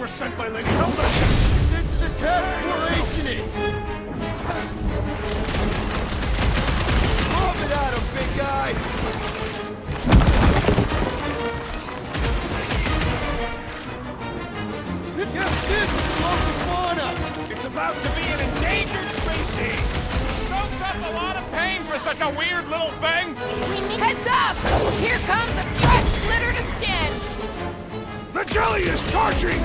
sent by Lady Hellbender! This is a test, we're acing it! Move it at him, big guy! Yes, this is the local fauna! It's about to be an endangered species! Soaks up a lot of pain for such a weird little thing! We need... Heads up! Here comes a fresh litter to skin! The jelly is charging!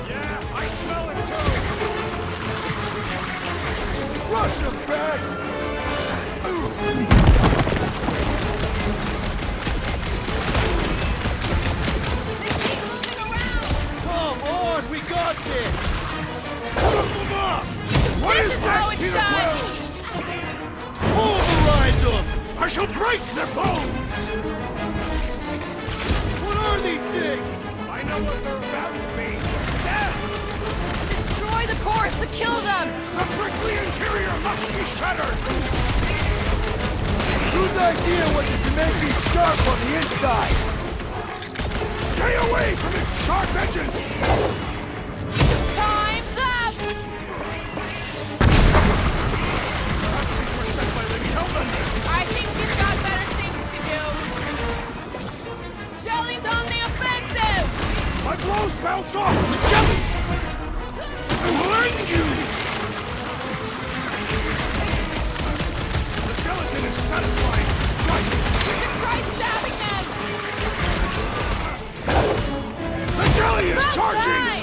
Yeah, I smell it too! Rush him, Drax! We got this! What is next, Peter Quill? Pulverize them! I shall break their bones! What are these things? I know what they're about to be. Death! Destroy the cores to kill them! The prickly interior must be shattered! Whose idea was it to make me sharp on the inside? Stay away from its sharp edges! Time's up! Perhaps these were sent by Lady Hellbender. I think she's got better things to do. Jelly's on the offensive! My blows bounce off the jelly! I will end you! The gelatin is satisfying this strike! We should try stabbing them! The jelly is About charging! time!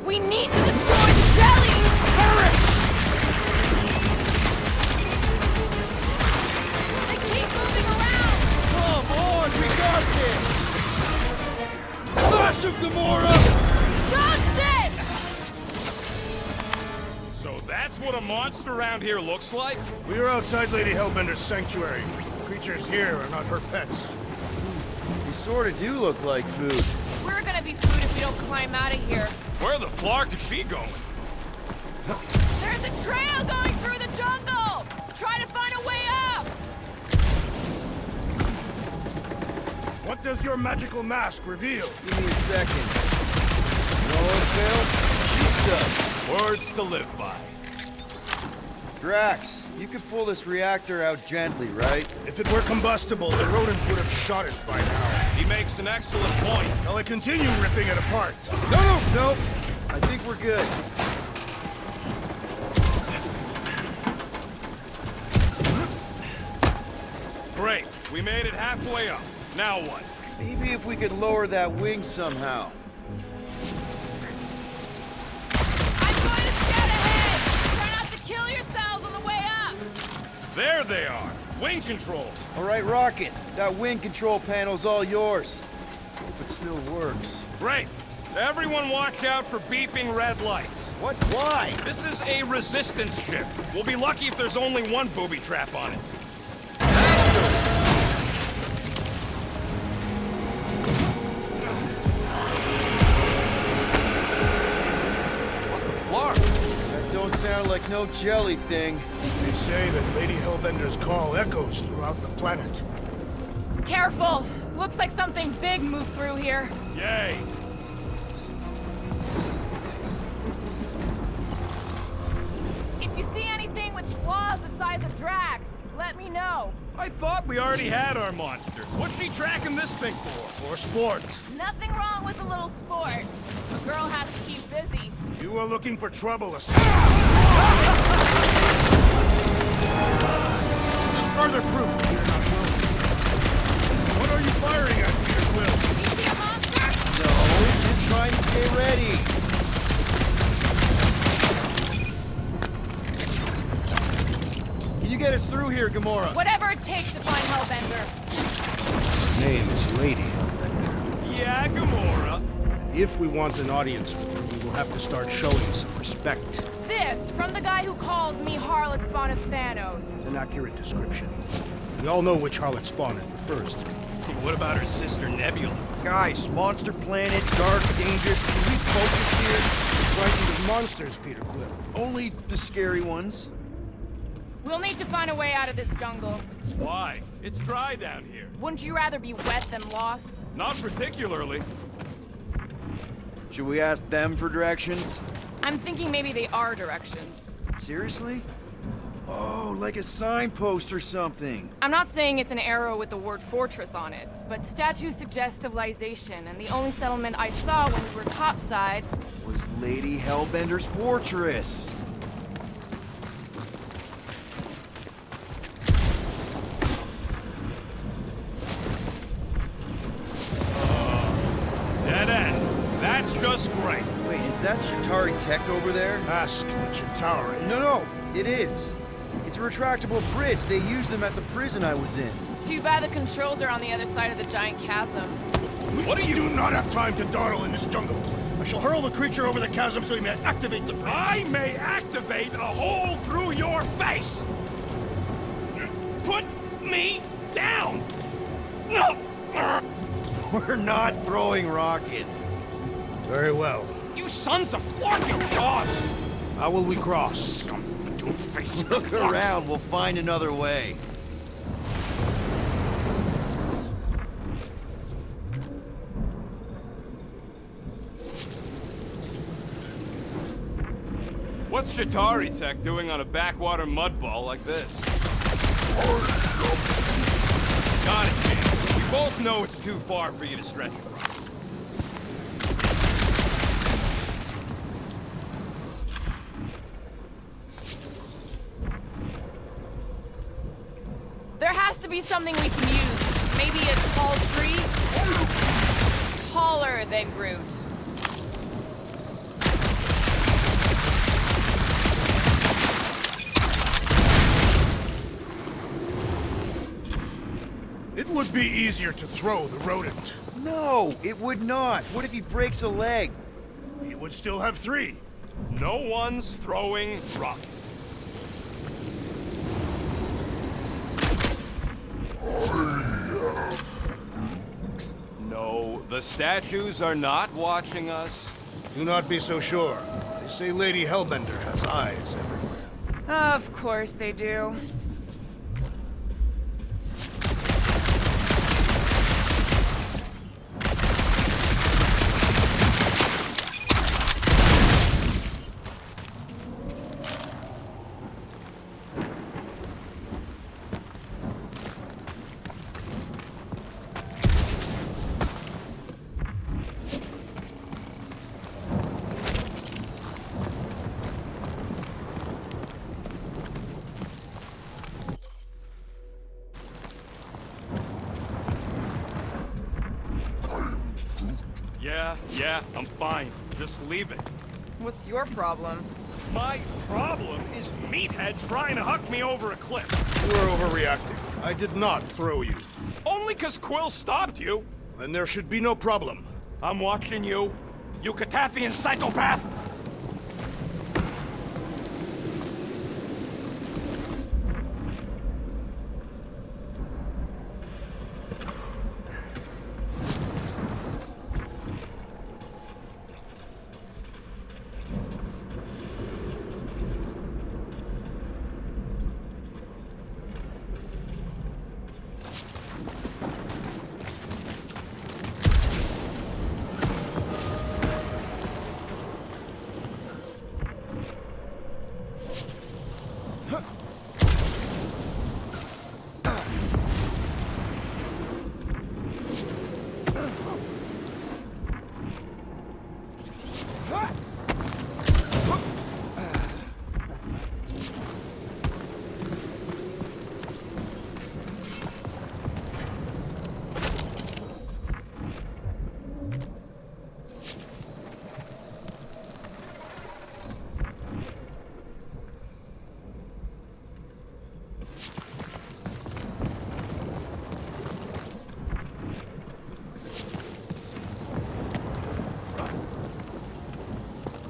We need to destroy the jelly! Perish! They keep moving around! Come on, we got this! Slash him, Gamora! Dodge this! So that's what a monster around here looks like? We are outside Lady Hellbender's sanctuary. Creatures here are not her pets. They sort of do look like food. We're gonna be food if we don't climb out of here. Where the flark is she going? There's a trail going through the jungle! Try to find a way up! What does your magical mask reveal? Give me a second. You know those fails? Shoot stuff. Words to live by. Drax, you could pull this reactor out gently, right? If it were combustible, the rodents would have shot it by now. He makes an excellent point. Shall I continue ripping it apart? No! I think we're good. Great. We made it halfway up. Now what? Maybe if we could lower that wing somehow. I'm going to scout ahead! Try not to kill yourselves on the way up! There they are. Wing control. All right, Rocket. That wing control panel's all yours. Hope it still works. Great. Everyone watch out for beeping red lights. What? Why? This is a resistance ship. We'll be lucky if there's only one booby trap on it. What the flark? That don't sound like no jelly thing. They say that Lady Hellbender's call echoes throughout the planet. Careful! Looks like something big moved through here. Yay. If you see anything with claws the size of Drax, let me know. I thought we already had our monster. What's she tracking this thing for? For sport. Nothing wrong with a little sport. A girl has to keep busy. You are looking for trouble, Just further proof that you're not welcome. What are you firing at, Peter Quill? You see a monster? No, just try and stay ready. Can you get us through here, Gamora? Whatever it takes to find Hellbender. His name is Lady Hellbender. Yeah, Gamora. If we want an audience with her, we will have to start showing some respect. This from the guy who calls me Harlot Spawn of Thanos. An accurate description. We all know which harlot spawned it first. What about her sister Nebula? Guys, monster planet, dark, dangerous. Can we focus here? Frightened of monsters, Peter Quill. Only the scary ones. We'll need to find a way out of this jungle. Why? It's dry down here. Wouldn't you rather be wet than lost? Not particularly. Should we ask them for directions? I'm thinking maybe they are directions. Seriously? Oh, like a signpost or something. I'm not saying it's an arrow with the word fortress on it, but statues suggest civilization, and the only settlement I saw when we were topside... Was Lady Hellbender's fortress. Dead end. That's just great. Wait, is that Shatari tech over there? Ask the Chitauri. No, it is. It's a retractable bridge. They used them at the prison I was in. Too bad the controls are on the other side of the giant chasm. What are you... do not have time to dawdle in this jungle. I shall hurl the creature over the chasm so he may activate the bridge. I may activate a hole through your face! Put me down! No! We're not throwing rocket. Very well. You sons of forking dogs! How will we cross? Face Look around, we'll find another way. What's Shatari Tech doing on a backwater mud ball like this? Got it, James. We both know it's too far for you to stretch across. There has to be something we can use. Maybe a tall tree? Taller than Groot. It would be easier to throw the rodent. No, it would not. What if he breaks a leg? He would still have 3. No one's throwing rocket. No, the statues are not watching us. Do not be so sure. They say Lady Hellbender has eyes everywhere. Of course they do. Yeah, I'm fine. Just leave it. What's your problem? My problem is Meathead trying to huck me over a cliff. You are overreacting. I did not throw you. Only 'cause Quill stopped you. Then there should be no problem. I'm watching you, you Katafian psychopath!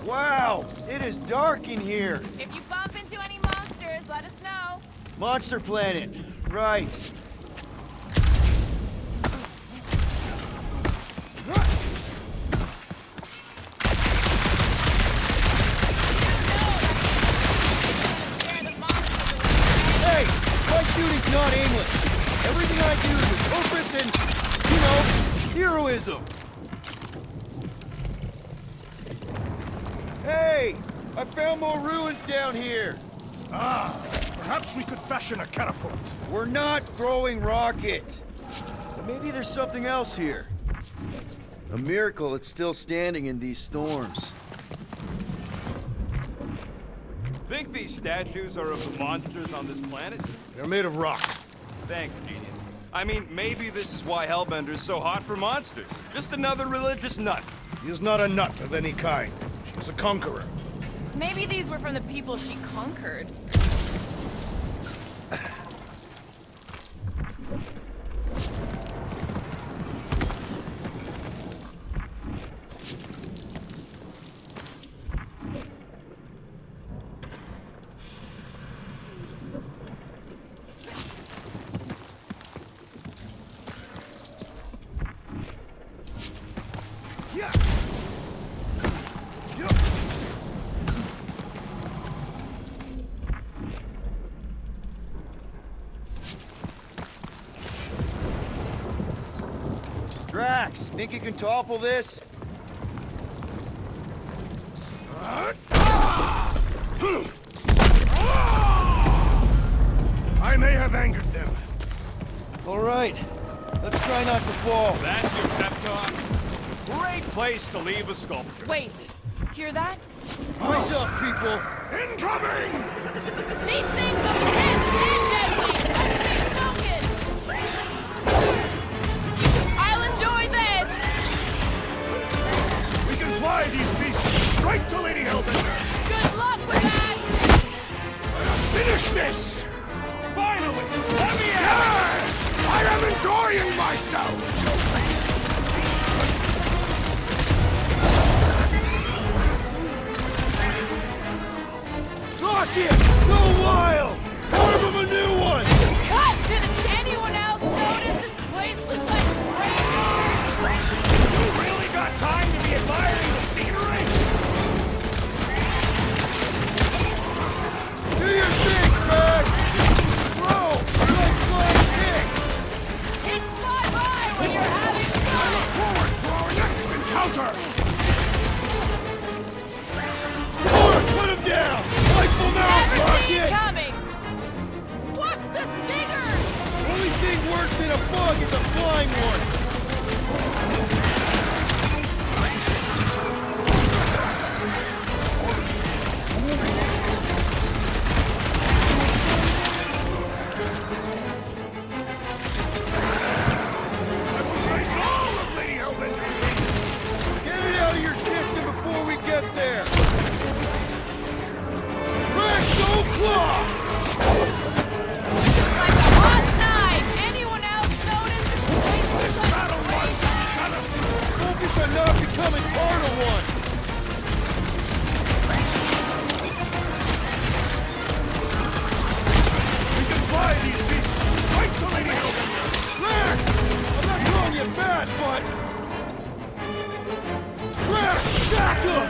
Wow, it is dark in here. If you bump into any monsters, let us know. Monster planet. Right. shooting's not aimless. Everything I do is with purpose and, you know, heroism. Hey! I found more ruins down here. Ah, perhaps we could fashion a catapult. We're not throwing rocket. But maybe there's something else here. A miracle it's still standing in these storms. Think these statues are of the monsters on this planet? They're made of rock. Thanks, genius. I mean, maybe this is why Hellbender's so hot for monsters. Just another religious nut. He is not a nut of any kind. She is a conqueror. Maybe these were from the people she conquered. Yeah. Drax, think you can topple this? I may have angered them. All right, let's try not to fall. That's your pep talk. Great place to leave a sculpture. Wait, hear that? Rise up, people. Incoming! These things are pissed and deadly! Let's stay focused! I'll enjoy this! We can fly these beasts straight to Lady Hellbender. Good luck with that! Let us finish this! Finally! Let me out! Yes! I am enjoying myself! Rocket! Go wild! Form of a new one! Cut to the anyone else notice this place looks like a graveyard? You really got time to be admiring the scenery? Do your thing, Drax! Bro, you're like flying pigs! Ticks fly by when you're having fun! Forward to our next encounter! Lord, put him down! Rifle now, Never seen Rocket! coming! Watch the stingers! Only thing worse than a bug is a flying one! I will face all of Lady Hellbender's fate! Get it out of your system before we get there! Drax, don't claw! Like a hot knife! Anyone else notice this place looks This like battle a was graveyard? satisfying! Focus on not becoming part of one! We can fly these beasts straight to Lady Hellbender! Drax! I'm not calling you bad, but... Drax, sack him!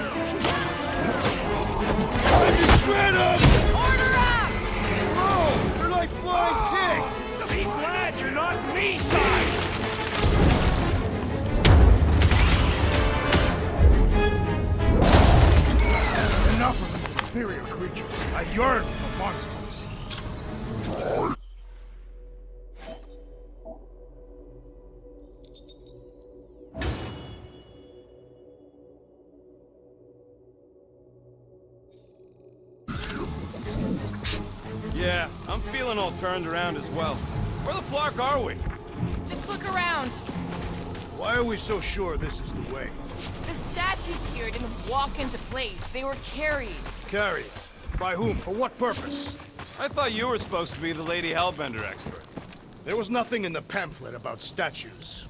I can shred him! Order up! Bro, they're like flying pigs! Be glad you're not me side! Enough of these inferior creatures. I yearn for monsters. Yeah, I'm feeling all turned around as well. Where the flark are we? Just look around. Why are we so sure this is the way? The statues here didn't walk into place. They were carried. Carried. By whom? For what purpose? I thought you were supposed to be the Lady Hellbender expert. There was nothing in the pamphlet about statues.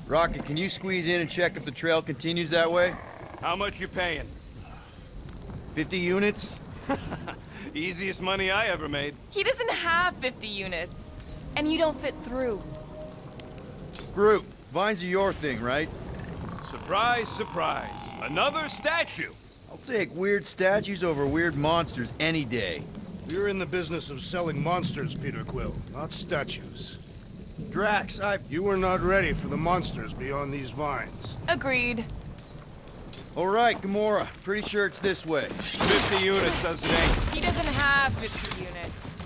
Rocket, can you squeeze in and check if the trail continues that way? How much you paying? 50 units? Easiest money I ever made. He doesn't have 50 units. And you don't fit through. Groot, vines are your thing, right? Surprise, surprise. Another statue. I'll take weird statues over weird monsters any day. We're in the business of selling monsters, Peter Quill, not statues. Drax, You were not ready for the monsters beyond these vines. Agreed. All right, Gamora. Pretty sure it's this way. 50 units says it ain't. He doesn't have 50 units.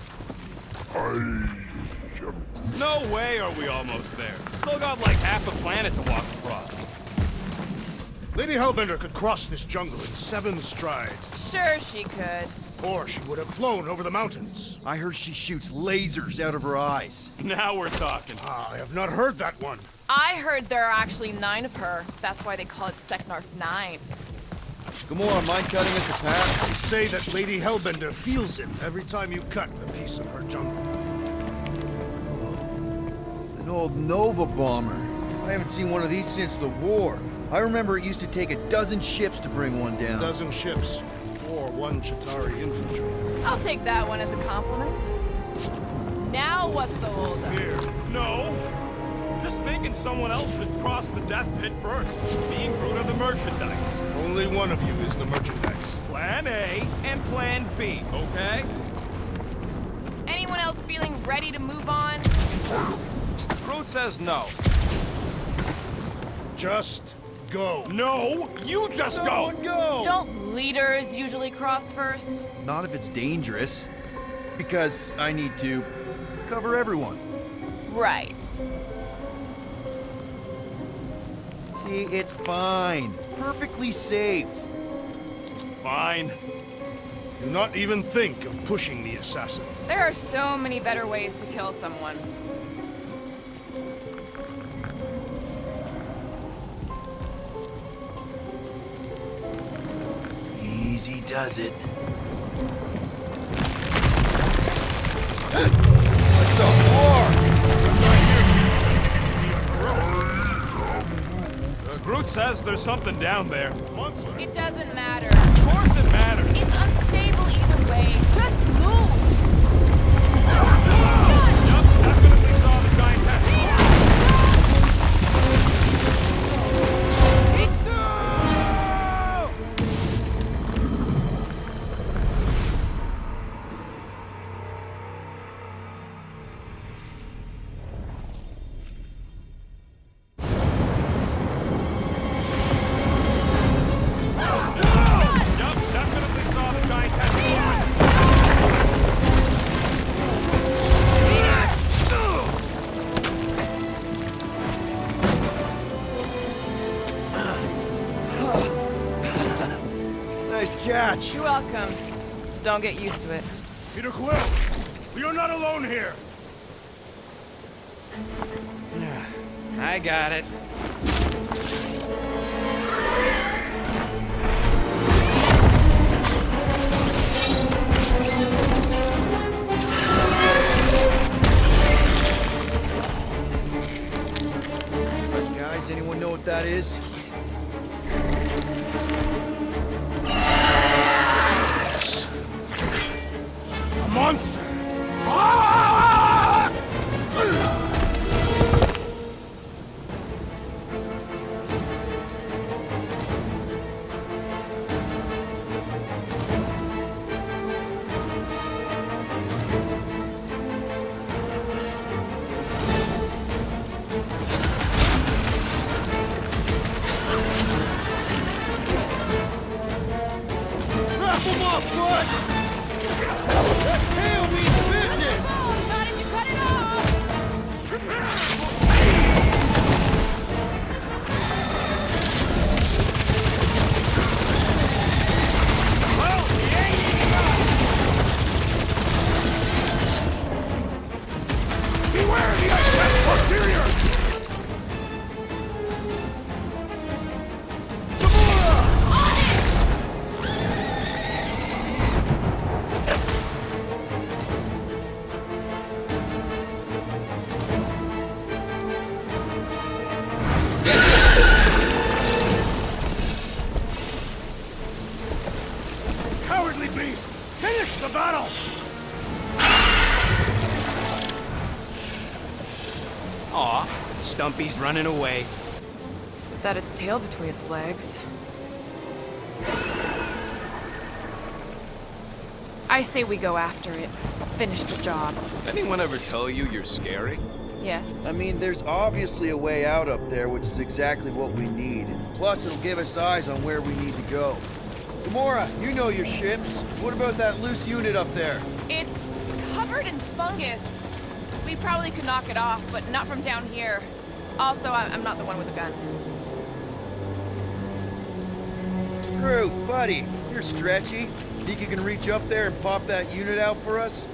No way are we almost there. Still got like half a planet to walk across. Lady Hellbender could cross this jungle in 7 strides, Sure she could. or she would have flown over the mountains. I heard she shoots lasers out of her eyes. Now we're talking. I have not heard that one. I heard there are actually 9 of her. That's why they call it Seknarf 9. Gamora, mind cutting us a path? They say that Lady Hellbender feels it every time you cut a piece of her jungle. An old Nova bomber. I haven't seen one of these since the war. I remember it used to take a dozen ships to bring one down. A dozen ships, or 1 Chitauri infantry. I'll take that one as a compliment. Now what's the holdup? Fear. No. Just thinking someone else should cross the death pit first. Being Groot of the merchandise. Only one of you is the merchandise. Plan A and Plan B, okay? Anyone else feeling ready to move on? Groot says no. Just go. No, you just go. Someone go! Don't leaders usually cross first? Not if it's dangerous. Because I need to cover everyone. Right. See, it's fine. Perfectly safe. Fine. Do not even think of pushing the assassin. There are so many better ways to kill someone. Easy does it. Groot says there's something down there. Monster. It doesn't matter. Of course it matters. It's unstable either way. Just move! Yup, definitely saw the giant tentacle. Yup, definitely saw the giant tentacle. Nice catch. You're welcome. Don't get used to it. Peter Quill, we are not alone here. I got it. Guys, anyone know what that is? A monster. Wrap him up, bud! That tail means business! Not if you cut it off! Well, he ain't eating us. Beware the Iceman's posterior! Cowardly beast! Finish the battle! Aw, Stumpy's running away. That its tail between its legs. I say we go after it. Finish the job. Anyone ever tell you you're scary? Yes. I mean, there's obviously a way out up there, which is exactly what we need. Plus, it'll give us eyes on where we need to go. Gamora, you know your ships. What about that loose unit up there? It's covered in fungus. We probably could knock it off, but not from down here. Also, I'm not the one with a gun. Drew, buddy, you're stretchy. Think you can reach up there and pop that unit out for us?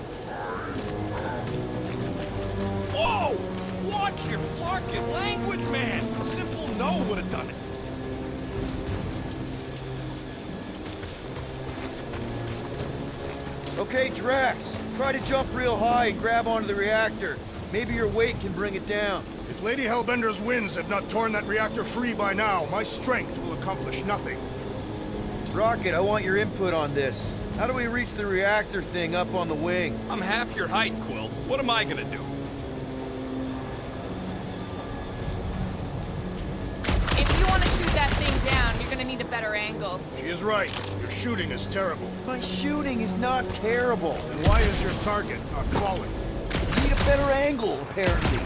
Whoa! Watch your flarkin' language, man! A simple no would have done it. Okay, Drax, try to jump real high and grab onto the reactor. Maybe your weight can bring it down. If Lady Hellbender's winds have not torn that reactor free by now, my strength will accomplish nothing. Rocket, I want your input on this. How do we reach the reactor thing up on the wing? I'm half your height, Quill. What am I gonna do? If you want to shoot that thing down, you're gonna need a better angle. She is right. Your shooting is terrible. My shooting is not terrible. Then why is your target not falling? I need a better angle, apparently.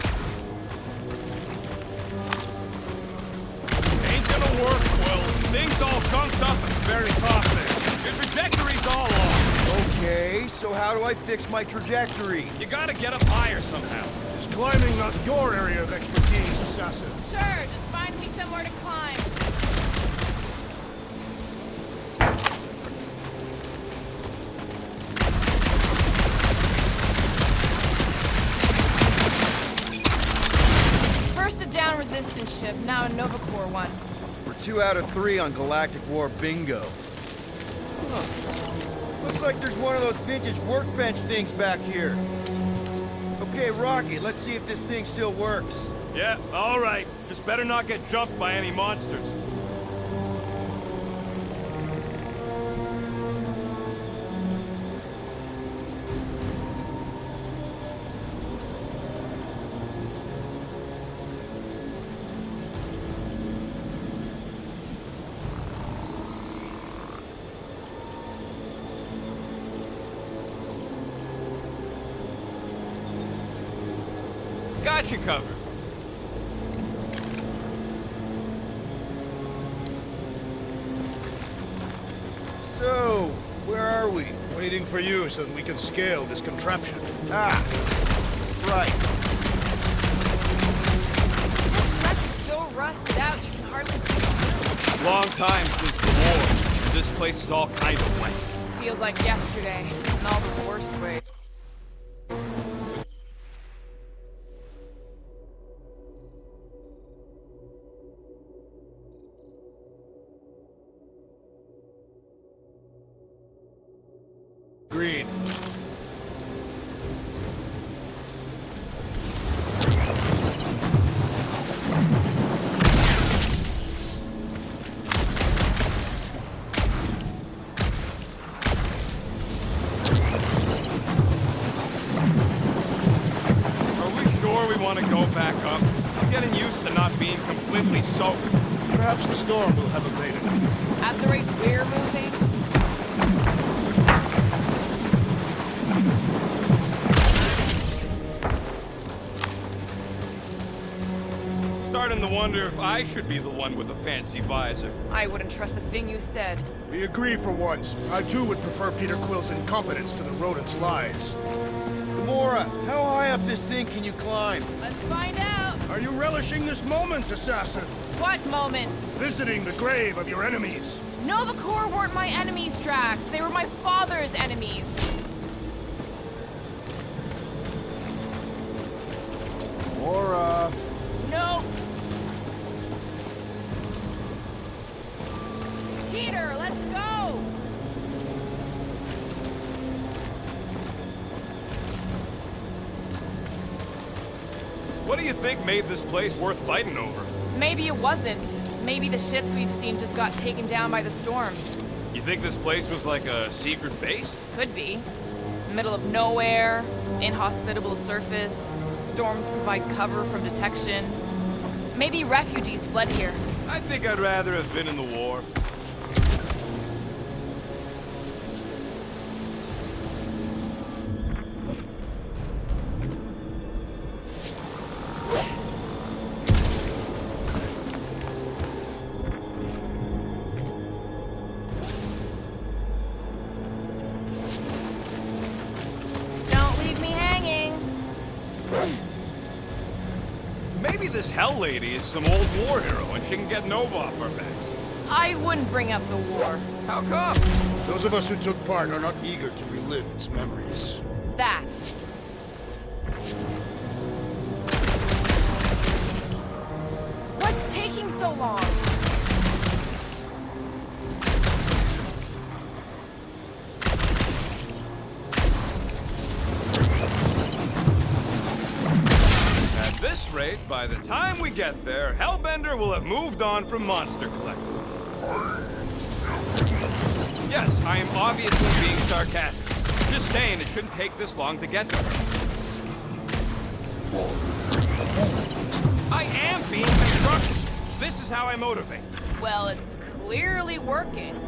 Ain't gonna work, Quill. Thing's all gunked up at the very top there. Your trajectory's all off. Okay, so how do I fix my trajectory? You gotta get up higher somehow. Is climbing not your area of expertise, Assassin? Sure, just find me somewhere to climb. First a down resistance ship, now a Nova Corps one. We're 2 out of 3 on Galactic War bingo. Huh. Looks like there's one of those vintage workbench things back here. Okay, Rocky, let's see if this thing still works. Yeah, all right. Just better not get jumped by any monsters. Got you covered. So, where are we? Waiting for you so that we can scale this contraption. Ah, right. This wreck is so rusted out you can hardly see the Long time since the war. This place is all kind of wet. blue. Feels like yesterday, in all the worst ways. Agreed. Are we sure we want to go back up? I'm getting used to not being completely soaked. Perhaps the storm will have abated. At the rate we're moving, Starting to wonder if I should be the one with a fancy visor. I wouldn't trust a thing you said. We agree for once. I too would prefer Peter Quill's incompetence to the rodent's lies. Gamora, how high up this thing can you climb? Let's find out. Are you relishing this moment, Assassin? What moment? Visiting the grave of your enemies. Nova Corps weren't my enemies, Drax. They were my father's enemies. Gamora. No. Peter, let's go. What do you think made this place worth fighting over? Maybe it wasn't. Maybe the ships we've seen just got taken down by the storms. You think this place was like a secret base? Could be. Middle of nowhere, inhospitable surface, storms provide cover from detection. Maybe refugees fled here. I think I'd rather have been in the war. this Hell Lady is some old war hero and she can get Nova off our backs. I wouldn't bring up the war. How come? Those of us who took part are not eager to relive its memories. That. What's taking so long? At this rate, by the time we get there, Hellbender will have moved on from Monster Collector. Yes, I am obviously being sarcastic. Just saying it shouldn't take this long to get there. I am being constructive. This is how I motivate. Well, it's clearly working.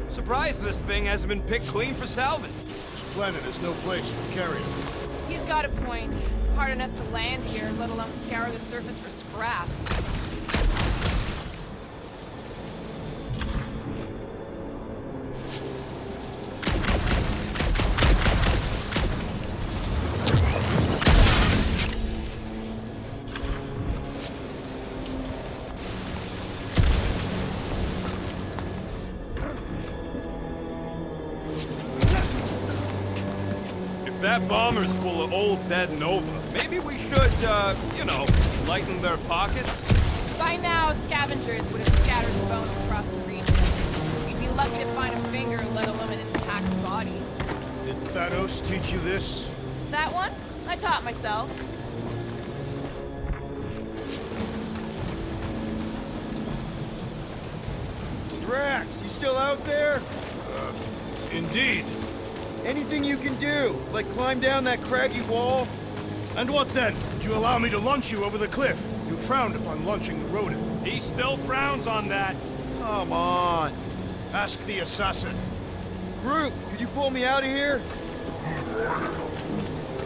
Surprised this thing hasn't been picked clean for salvage. This planet is no place for carrion. He's got a point. Hard enough to land here, let alone scour the surface for scrap. If that bomber's full of old dead Nova, maybe we should, you know, lighten their pockets? By now, scavengers would have scattered the bones across the region. We'd be lucky to find a finger, let alone an intact body. Did Thanos teach you this? That one? I taught myself. Drax, you still out there? Indeed. Anything you can do, like climb down that craggy wall? And what then? Would you allow me to launch you over the cliff? You frowned upon launching the rodent. He still frowns on that. Come on. Ask the assassin. Groot, could you pull me out of here?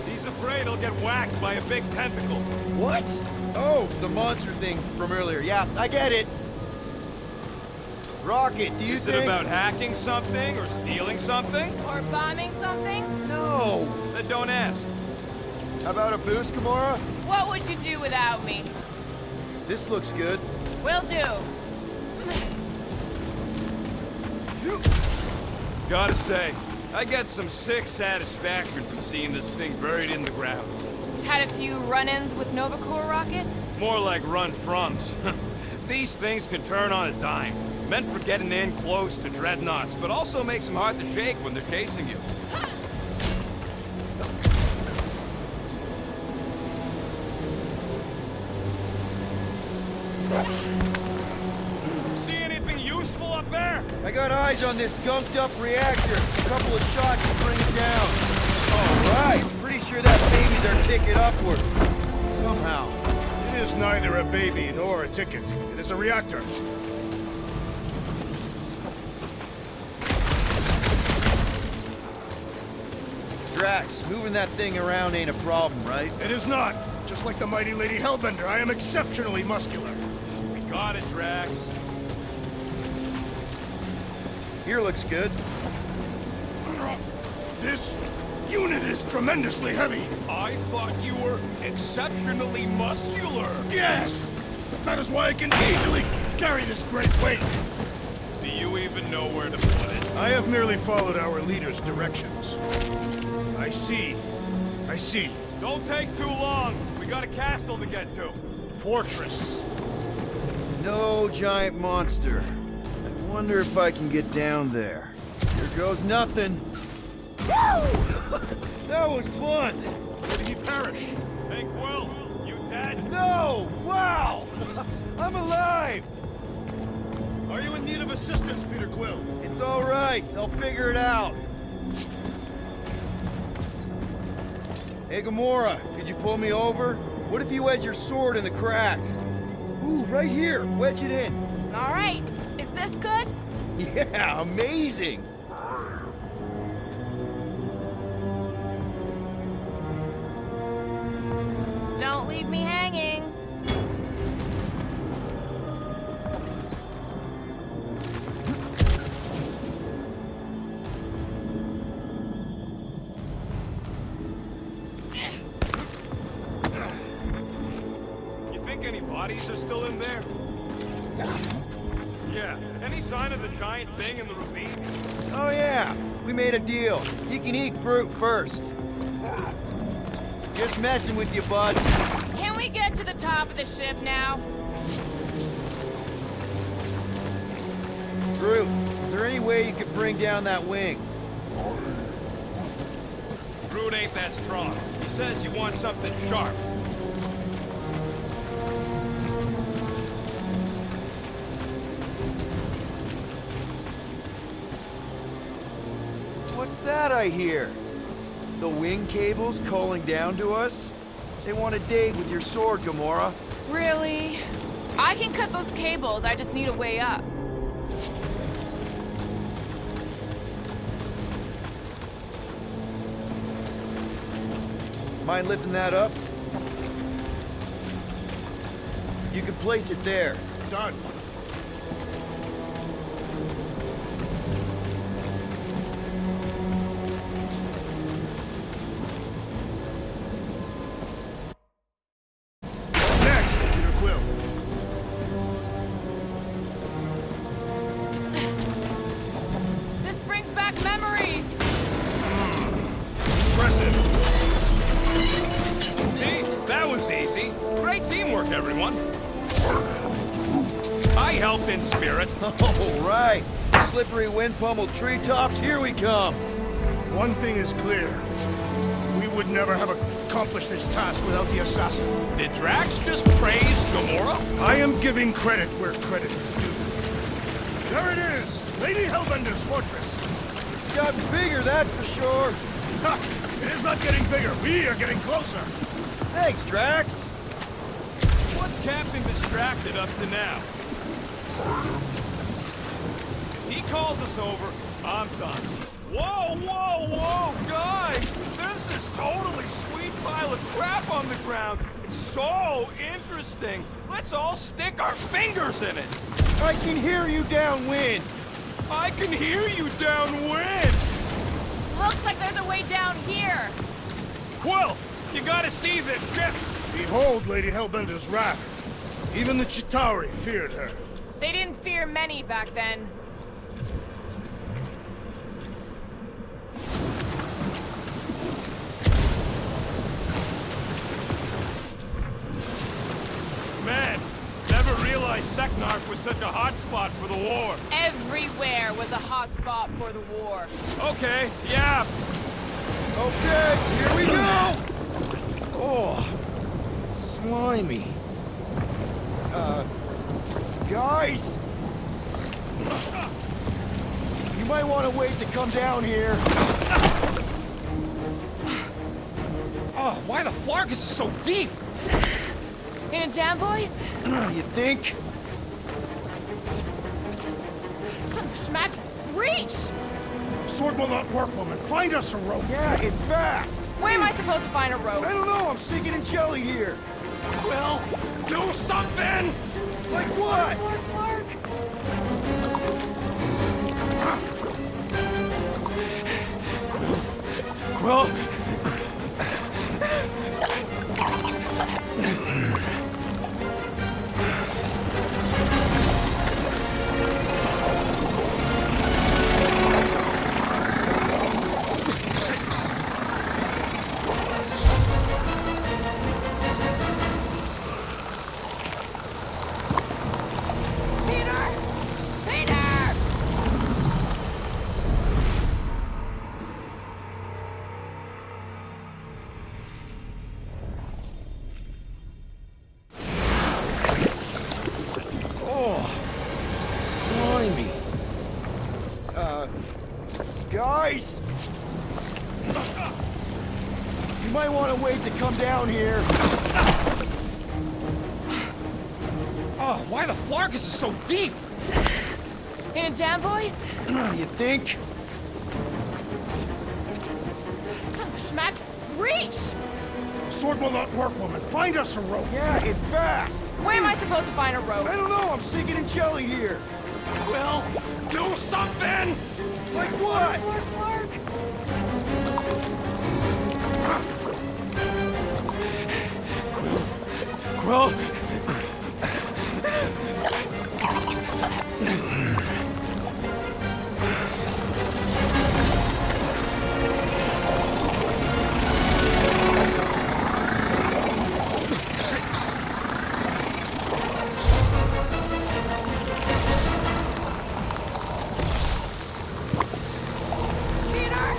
He's afraid he'll get whacked by a big tentacle. What? Oh, the monster thing from earlier. Yeah, I get it. Rocket, do you Is think... it about hacking something or stealing something? Or bombing something? No. Then don't ask. How about a boost, Gamora? What would you do without me? This looks good. Will do. Gotta say, I get some sick satisfaction from seeing this thing buried in the ground. Had a few run-ins with Nova Corps rocket? More like run-froms. These things can turn on a dime. Meant for getting in close to dreadnoughts, but also makes them hard to shake when they're chasing you. See anything useful up there? I got eyes on this gunked-up reactor. A couple of shots to bring it down. All right. Pretty sure that baby's our ticket upward. Somehow. It is neither a baby nor a ticket. It is a reactor. Drax, moving that thing around ain't a problem, right? It is not. Just like the mighty Lady Hellbender, I am exceptionally muscular. We got it, Drax. Here looks good. This unit is tremendously heavy. I thought you were exceptionally muscular. Yes! That is why I can easily carry this great weight. Do you even know where to put it? I have merely followed our leader's directions. I see. I see. Don't take too long. We got a castle to get to. Fortress. No giant monster. I wonder if I can get down there. Here goes nothing. Woo! That was fun! Did he perish? Hey, Quill, you dead? No! Wow! I'm alive! Are you in need of assistance, Peter Quill? It's all right. I'll figure it out. Hey, Gamora, could you pull me over? What if you wedge your sword in the crack? Ooh, right here. Wedge it in. All right. Is this good? Yeah, amazing. Don't leave me hanging. You think any bodies are still in there? Yeah. Any sign of the giant thing in the ravine? Oh yeah, we made a deal. You can eat Groot first. Just messing with you, bud. Can we get to the top of the ship now? Groot, is there any way you could bring down that wing? Groot ain't that strong. He says you want something sharp. What's that I hear? The wing cables calling down to us? They want a date with your sword, Gamora. Really? I can cut those cables, I just need a way up. Mind lifting that up? You can place it there. Done. Next, Peter Quill. This brings back memories. Impressive. See? That was easy. Great teamwork, everyone. I helped in spirit. All right. Slippery wind-pummeled treetops, here we come. One thing is clear. We would never have accomplished this task without the assassin. Did Drax just praise Gamora? I am giving credit where credit is due. There it is! Lady Hellbender's fortress! It's gotten bigger, that's for sure. Ha! It is not getting bigger. We are getting closer. Thanks, Drax. What's Captain Distracted up to now? He calls us over, I'm done. Whoa, whoa, whoa, guys! There's this totally sweet pile of crap on the ground. It's so interesting. Let's all stick our fingers in it. I can hear you downwind. I can hear you downwind. Looks like there's a way down here. Quill, you gotta see this ship. Behold Lady Hellbender's wrath. Even the Chitauri feared her. They didn't fear many back then. Man, never realized Seknarf was such a hot spot for the war. Everywhere was a hot spot for the war. Okay, yeah. Okay, here we go. Oh, slimy. Guys? You might want to wait to come down here. Oh, why the Flarkus is so deep? In a jam, boys? You think? Some schmack reach! Sword will not work, woman. Find us a rope. Yeah, and fast. Where am I supposed to find a rope? I don't know, I'm sinking in jelly here. Quill, do something! Like what? Flark, Flark. Quill? Peter! Peter! Oh, slimy. Guys? You might want to wait to come down here. Oh, why the Flarkus is so deep? In a jam, boys? You think? Some schmack reach! The sword will not work, woman. Find us a rope. Yeah, and fast! Where am I supposed to find a rope? I don't know, I'm sinking in jelly here. Quill, do something! Like what? Quill? Peter!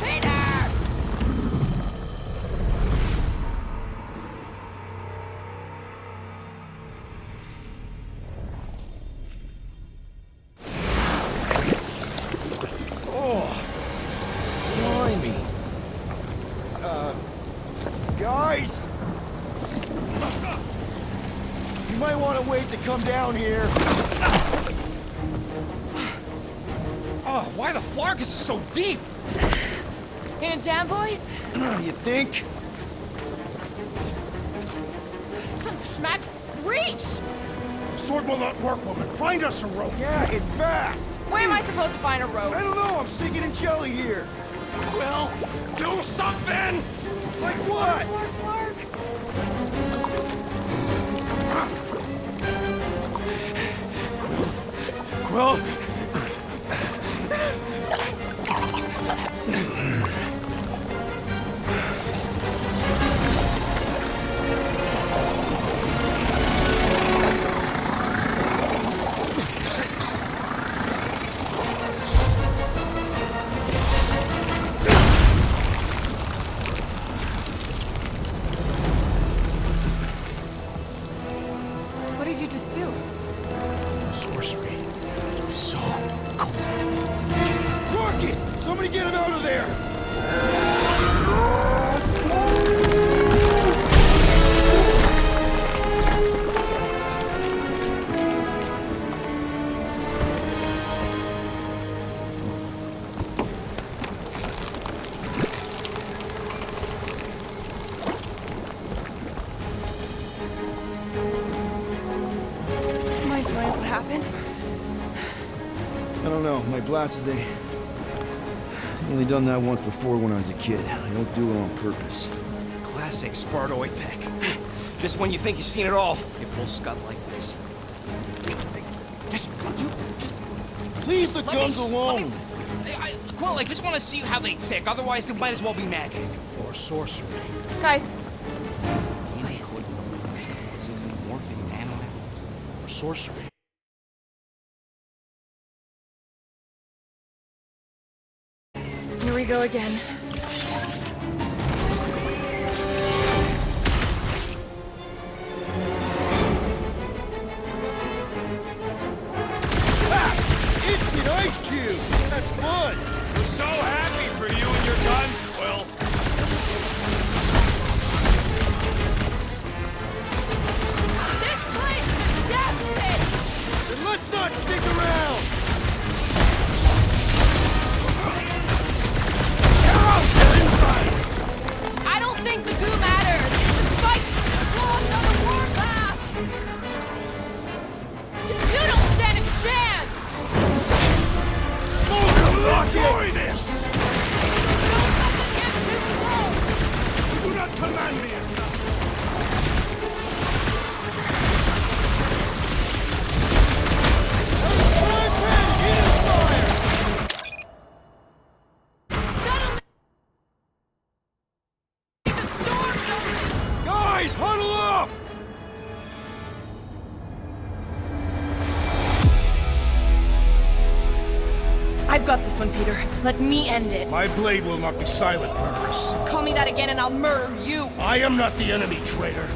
Peter! Slimy. Guys! You might want to wait to come down here. Oh, why the Flarkus is so deep? In a jam, boys? You think? Some schmack. Reach! The sword will not work, woman. Find us a rope. Yeah, and fast! Where am I supposed to find a rope? I don't know, I'm sinking in jelly here. Quill, do something! Like what? Quill? What did you just do? Sorcery. So cold. Rocket! Somebody get him out of there! Mind telling us what happened? I don't know, my blast is only done that once before when I was a kid. I don't do it on purpose. Classic Spartoid tech. Just when you think you've seen it all, you pull scud like this. Just come on, Leave the guns alone! Quill, I just want to see how they tick. Otherwise, it might as well be magic. Or sorcery. Guys, DNA code some kind of morphing nano. Or sorcery. here we go again. It's an ice cube! That's fun! We're so happy for you and your guns, Quill. This place is a death pit! Then let's not stick around! I don't think the goo matters. It's the spikes along the warpath. You don't stand a chance. Enjoy this! Don't let them get too close. Do not command me, assassin! Suddenly, the storm's over. Guys, huddle up! I've got this one, Peter. Let me end it. My blade will not be silent, murderess. Call me that again and I'll murder you. I am not the enemy, traitor.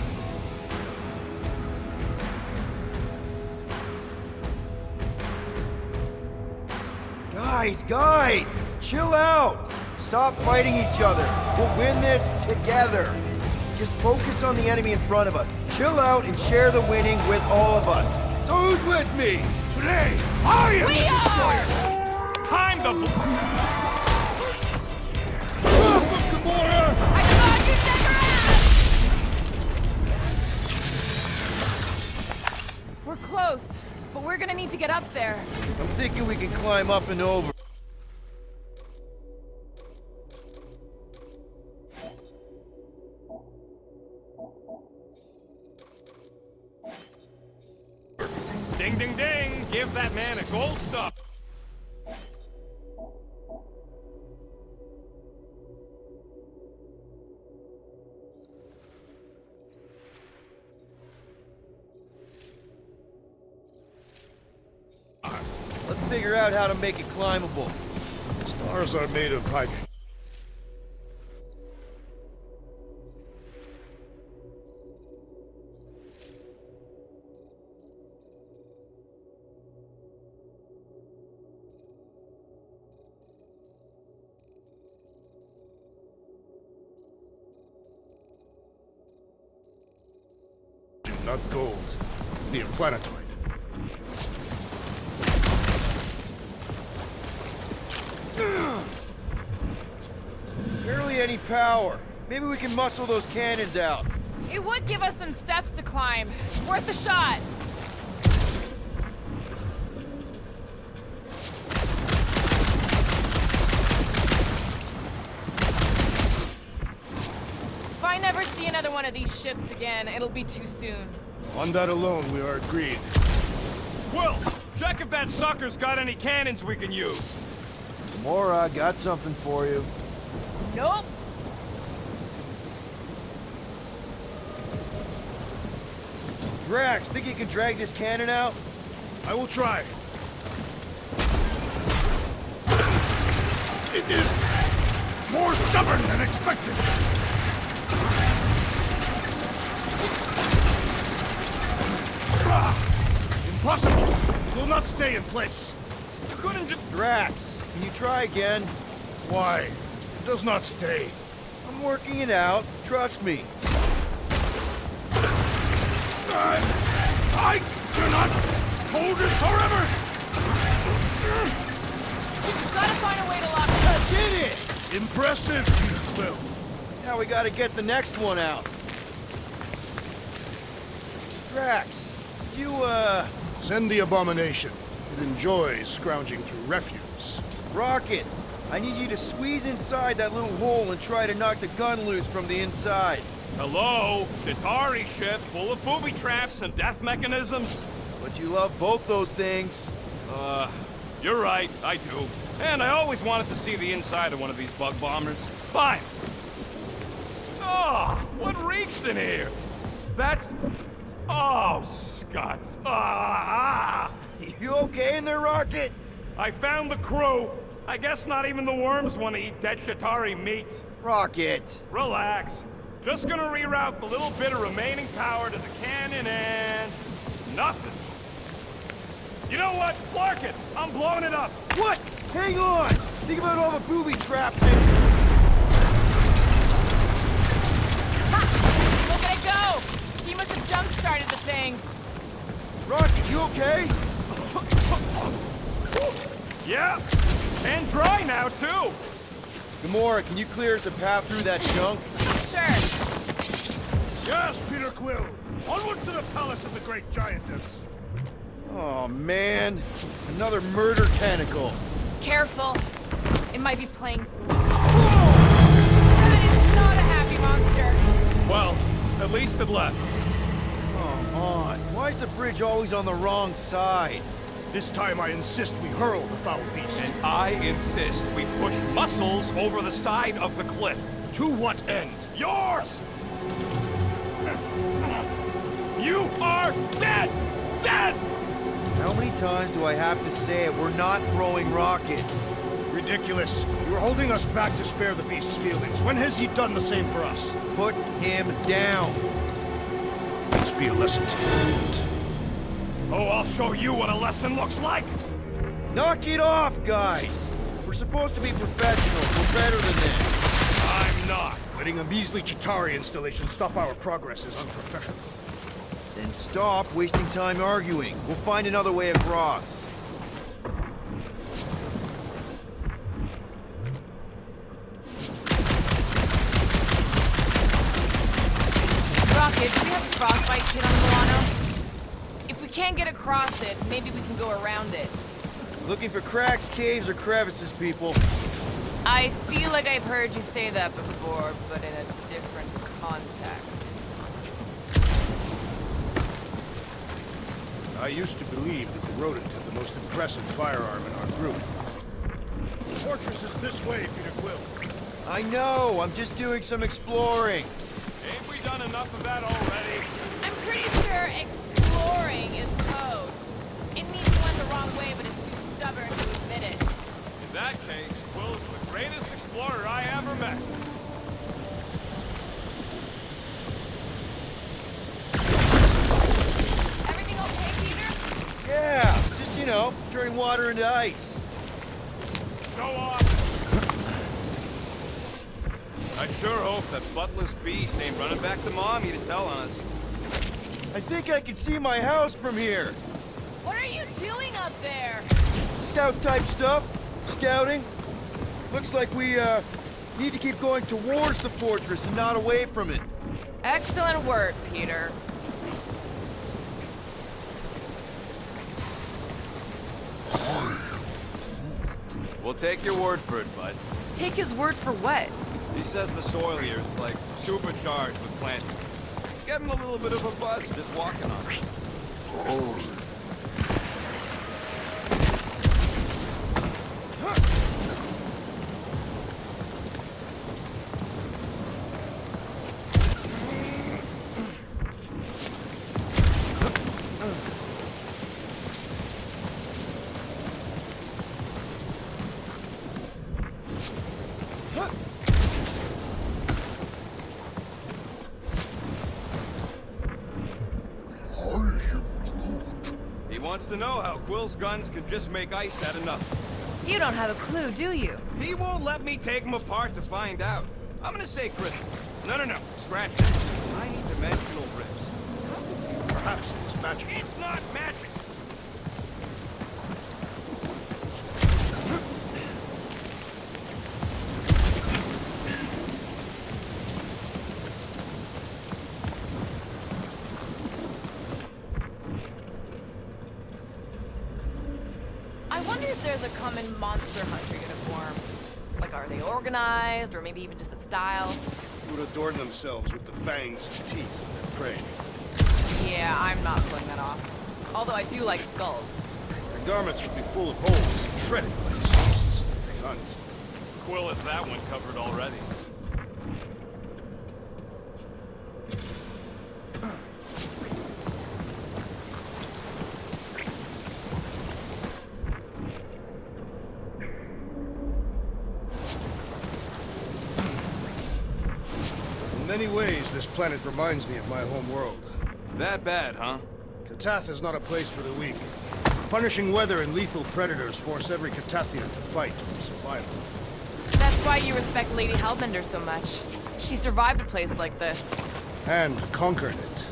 Guys, chill out! Stop fighting each other. We'll win this together. Just focus on the enemy in front of us. Chill out and share the winning with all of us. So who's with me? Today, I am We the destroyer! Time the Trump of Gamora! I thought you'd never ask. thinking we can climb up and over. Ding, ding, ding! Give that man a gold star. Let's figure out how to make it climbable. Stars are made of hydrogen. Not gold. Neoplanetoid. Barely any power. Maybe we can muscle those cannons out. It would give us some steps to climb. Worth a shot. If I never see another one of these ships again, it'll be too soon. On that alone, we are agreed. Quill, check if that sucker's got any cannons we can use. Mora, got something for you. Nope. Drax, think you can drag this cannon out? I will try. It is more stubborn than expected. Impossible! It will not stay in place. You couldn't just... Drax, can you try again? Why? It does not stay. I'm working it out. Trust me. I cannot hold it forever! We've got to find a way to lock it. I did it! Impressive, Quill. Now we gotta get the next one out. Drax, could you, Send the abomination. It enjoys scrounging through refuse. Rocket, I need you to squeeze inside that little hole and try to knock the gun loose from the inside. Hello? Chitauri ship full of booby traps and death mechanisms? But you love both those things. You're right, I do. And I always wanted to see the inside of one of these bug bombers. Fine. Oh, what reeks in here? That's... Oh, Scott. Ah! You okay in there, Rocket? I found the crew. I guess not even the worms want to eat dead Chitauri meat. Rocket! Relax. Just gonna reroute the little bit of remaining power to the cannon and... nothing. You know what? Clark it! I'm blowing it up! What? Hang on! Think about all the booby traps and... Ha! Look at it go! He must have jump-started the thing. Rocket, you okay? Yeah! And dry now, too! Gamora, can you clear us a path through that junk? Sure. Yes, Peter Quill! Onward to the palace of the great giantess! Oh, man. Another murder tentacle. Careful. It might be playing... That is not a happy monster. Well, at least it left. Come on. Why is the bridge always on the wrong side? This time I insist we hurl the foul beast. And I insist we push muscles over the side of the cliff. To what end? Yours! You are dead! Dead! How many times do I have to say it? We're not throwing Rocket. Ridiculous. You're holding us back to spare the beast's feelings. When has he done the same for us? Put him down. This be a lesson to you. Oh, I'll show you what a lesson looks like! Knock it off, guys. We're supposed to be professionals. We're better than this. I'm not. Letting a measly Chitauri installation stop our progress is unprofessional. Then stop wasting time arguing. We'll find another way across. Rocket, do we have a frostbite kit on Milano? If we can't get across it, maybe we can go around it. Looking for cracks, caves, or crevices, people. I feel like I've heard you say that before, but in a different context. I used to believe that the rodent had the most impressive firearm in our group. The fortress is this way, Peter Quill. I know, I'm just doing some exploring. Ain't we done enough of that already? I'm pretty sure exploring is code. It means you went the wrong way, but it's too stubborn to admit it. In that case, Quill's the greatest explorer I ever met. Everything okay, Peter? Yeah, just, turning water into ice. Go on. I sure hope that buttless beast ain't running back to Mommy to tell on us. I think I can see my house from here. What are you doing up there? Scout-type stuff. Scouting. Looks like we, need to keep going towards the fortress and not away from it. Excellent work, Peter. We'll take your word for it, bud. Take his word for what? He says the soil here is like supercharged with planting. Getting a little bit of a buzz just walking on it. He wants to know how Quill's guns can just make ice out of nothing. You don't have a clue, do you? He won't let me take him apart to find out. I'm gonna say crystal. No, scratch that. I need dimensional rips. Perhaps it is magic. It's not magic! I wonder if there's a common monster hunter uniform. Like, are they organized, or maybe even just a style? Who would adorn themselves with the fangs and teeth of their prey. Yeah, I'm not putting that off. Although I do like skulls. Their garments would be full of holes and shredded like beasts they hunt. Quill has that one covered already. In many ways, this planet reminds me of my home world. That bad, huh? Katath is not a place for the weak. Punishing weather and lethal predators force every Katathian to fight for survival. That's why you respect Lady Hellbender so much. She survived a place like this. And conquered it.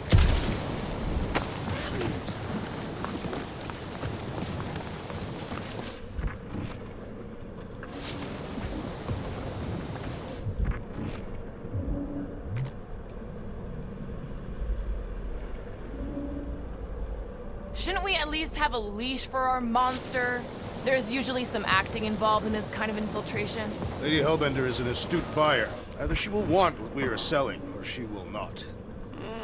Shouldn't we at least have a leash for our monster? There's usually some acting involved in this kind of infiltration. Lady Hellbender is an astute buyer. Either she will want what we are selling, or she will not.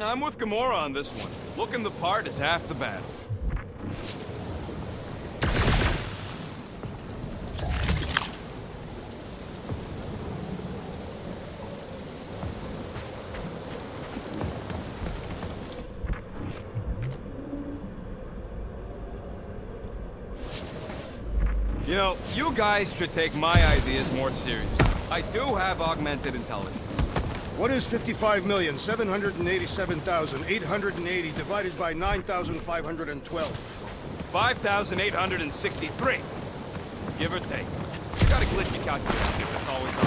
I'm with Gamora on this one. Looking the part is half the battle. You know, you guys should take my ideas more seriously. I do have augmented intelligence. What is 55,787,880 divided by 9,512? 5,863. Give or take. You got a glitchy calculator that's always on.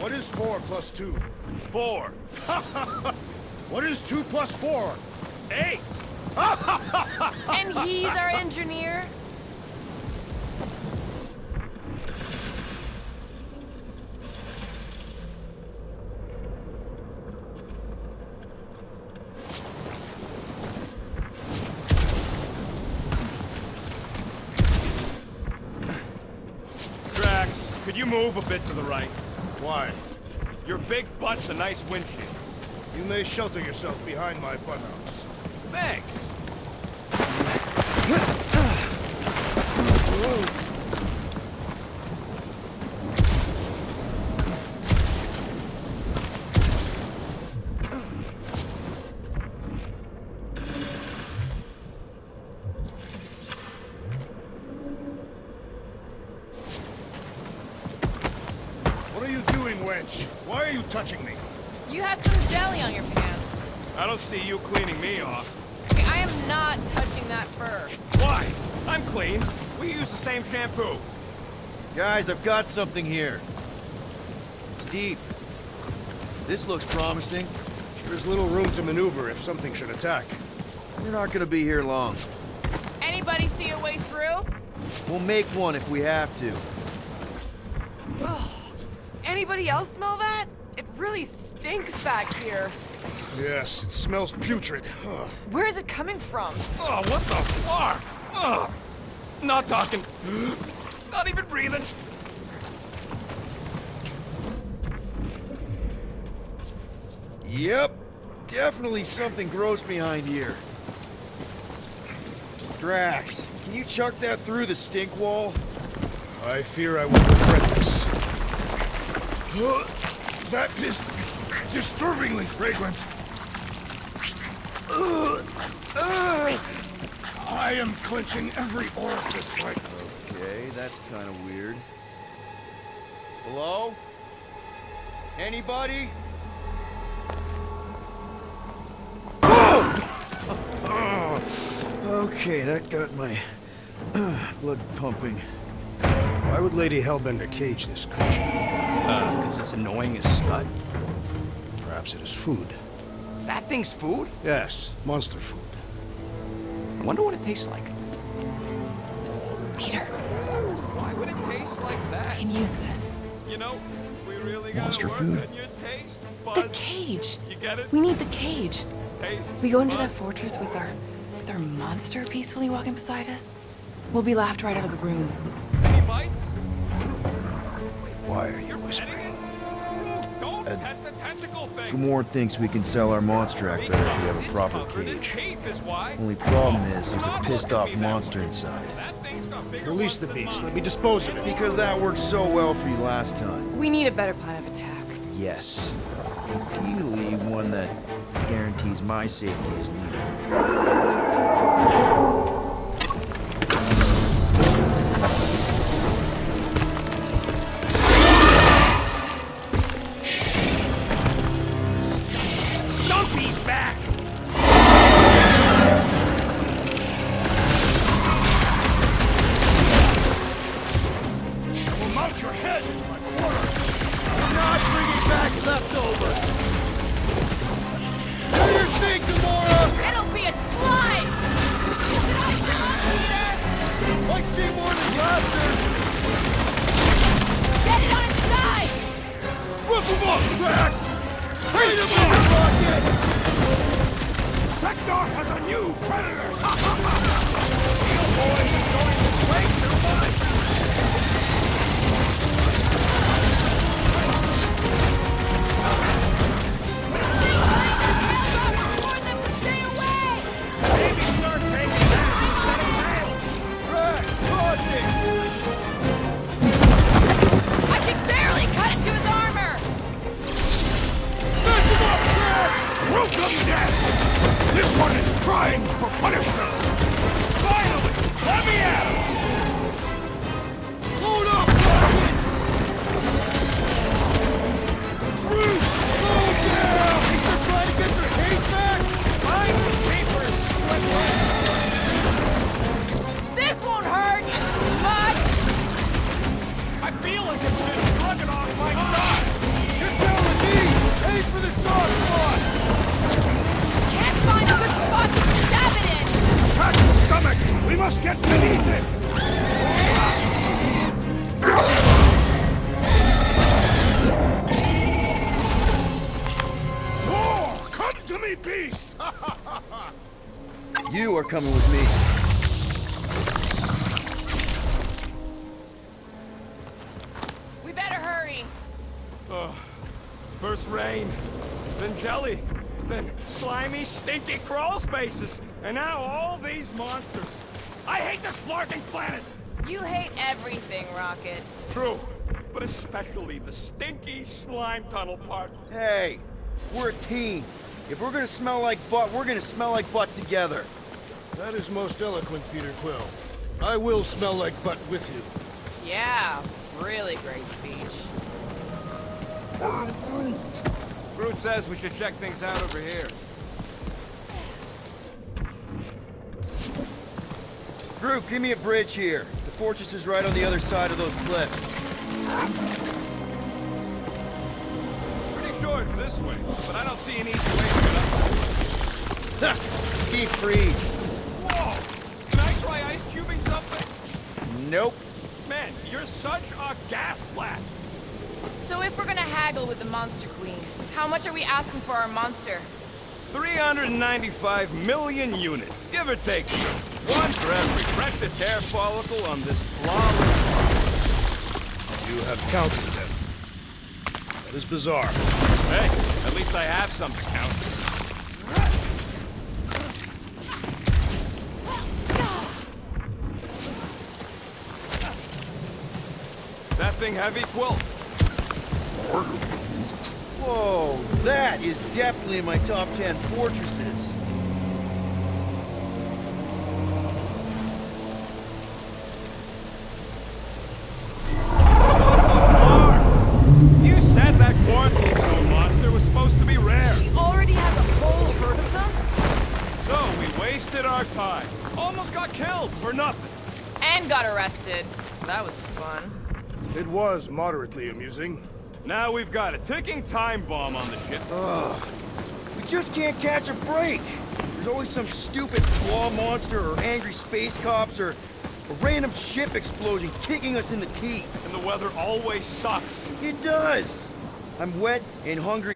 What is 4 plus 2? 4. What is 2 plus 4? 8. And he's our engineer? Could you move a bit to the right? Why? Your big butt's a nice windshield. You may shelter yourself behind my buttocks. Thanks. What are you doing, wench? Why are you touching me? You had some jelly on your pants. I don't see you cleaning me off. Okay, I am not touching that fur. Why? I'm clean. We use the same shampoo. Guys, I've got something here. It's deep. This looks promising. There's little room to maneuver if something should attack. We're not gonna be here long. Anybody see a way through? We'll make one if we have to. Anybody else smell that? It really stinks back here. Yes, it smells putrid. Ugh. Where is it coming from? Oh, what the fuck? Ugh. Not talking. Not even breathing. Yep. Definitely something gross behind here. Drax, can you chuck that through the stink wall? I fear I will regret this. That is disturbingly fragrant. I am clenching every orifice right now. Okay, that's kind of weird. Hello? Anybody? Okay, that got my blood pumping. Why would Lady Hellbender cage this creature? Because it's annoying as scud. Perhaps it is food. That thing's food? Yes, monster food. I wonder what it tastes like. Peter, Why would it taste like that? I can use this. You know, we really gotta Monster work food? on your taste The buds. cage. You get it? We need the cage. Taste We go into that buds. fortress with our monster peacefully walking beside us. We'll be laughed right out of the room. Any bites? Why are you You're whispering? petting it? Don't pet the tentacle thing. Gamorrean thinks we can sell our monster act better if we have a It's proper covered in cage. teeth is why. Only problem is there's a Don't pissed look at off me that monster way. inside. That thing's got bigger Release the ones than beast. mine. Let me dispose of it. Because that worked so well for you last time. We need a better plan of attack. Yes. Ideally, one that guarantees my safety as leader. Stumpy's back! I will mount your head in my quarters. Not bringing back leftovers! Do your thing, Gamora! It'll be a slice! Might sting more than blasters! Get it on its side! Rip him up, Drax! Train him up, Rocket! Seknarf has a new predator! You boys are going this way too much! Warn them to stay away! Maybe start taking backs instead of tails! Drax, toss it! I can barely cut into his armor! Smash him up, Drax! Welcome, death! This one is primed for punishment! Finally! Let me at him! Load up, Rocket! Groot, slow down! Think they're trying to get their cage back? Find these papers, Squidward! This won't hurt much! I feel like it's just rugging off my sauce! You're telling me! Aim for the soft spots! Can't find a good spot to stab it in! Attack the stomach! We must get beneath it! War! Come to me, beast! You are coming with me. We've rain, then jelly, then slimy, stinky crawl spaces, and now all these monsters. I hate this flarking planet! You hate everything, Rocket. True, but especially the stinky slime tunnel part. Hey, we're a team. If we're gonna smell like butt, we're gonna smell like butt together. That is most eloquent, Peter Quill. I will smell like butt with you. Yeah, really great speech. Groot says we should check things out over here. Groot, give me a bridge here. The fortress is right on the other side of those cliffs. Pretty sure it's this way, but I don't see an easy way to get up. Deep freeze. Whoa! Can I try ice cubing something? Nope. Man, you're such a gas flat. So if we're gonna haggle with the Monster Queen, how much are we asking for our monster? 395 million units, give or take. One for every precious hair follicle on this flawless body. You have counted them. That is bizarre. Hey, at least I have some to count. That thing heavy, Quill? Whoa, that is definitely in my top 10 fortresses. You said that quarantine zone monster was supposed to be rare. She already has a whole herd of them? So we wasted our time. Almost got killed for nothing. And got arrested. That was fun. It was moderately amusing. Now we've got a ticking time bomb on the ship. We just can't catch a break. There's always some stupid claw monster or angry space cops or a random ship explosion kicking us in the teeth. And the weather always sucks. It does. I'm wet and hungry.